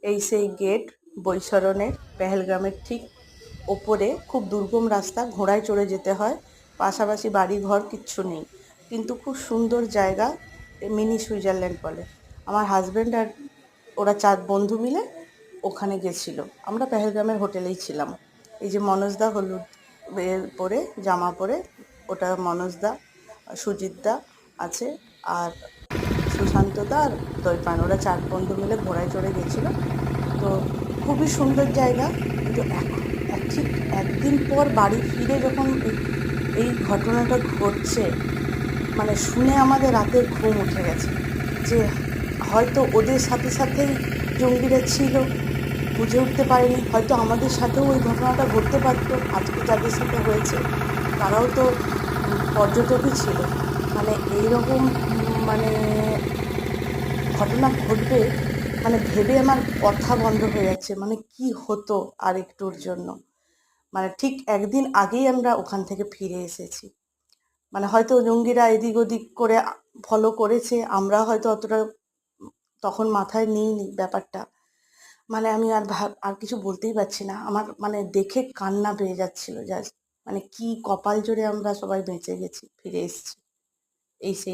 এই সেই গেট বৈশরণের, পেহেলগামের ঠিক ওপরে। খুব দুর্গম রাস্তা, ঘোড়ায় চড়ে যেতে হয়। পাশাপাশি বাড়ি ঘর কিচ্ছু নেই, কিন্তু খুব সুন্দর জায়গা। মিনি সুইজারল্যান্ড বলে। আমার হাজব্যান্ড আর ওরা 4 বন্ধু মিলে ওখানে গেছিল। আমরা পেহেলগামের হোটেলেই ছিলাম। এই যে মনোজদা হলুদ পরে জামা পরে, ওটা মনোজদা, সুজিতদা আছে, আর সুশান্তদা আর দৈপায়ন, ওরা 4 বন্ধু মিলে ঘোড়ায় চড়ে গেছিল। তো খুবই সুন্দর জায়গা। কিন্তু ঠিক একদিন পর বাড়ি ফিরে যখন এই ঘটনাটা ঘটছে, মানে শুনে আমাদের রাতের ঘুম উঠে গেছে। যে হয়তো ওদের সাথে সাথেই জঙ্গিরা ছিল, বুঝে উঠতে পারেনি। হয়তো আমাদের সাথেও ওই ঘটনাটা ঘটতে পারত। আজকে যাদের সাথে হয়েছে তারাও তো পর্যটকই ছিল। মানে এইরকম মানে ঘটনা ঘটবে, মানে ভেবে আমার কথা বন্ধ হয়ে যাচ্ছে। মানে কি হতো আর একটুর জন্য। মানে ঠিক একদিন আগেই আমরা ওখান থেকে ফিরে এসেছি। মানে হয়তো জঙ্গিরা এদিক ওদিক করে ফলো করেছে, আমরা হয়তো অতটা তখন মাথায় নিইনি ব্যাপারটা। মানে আমি আর কিছু বলতেই পারছি না। আমার মানে দেখে কান্না পেয়ে যাচ্ছিল জাস্ট। মানে কি কপাল জোরে আমরা সবাই বেঁচে গেছি, ফিরে এসেছি। এই সেই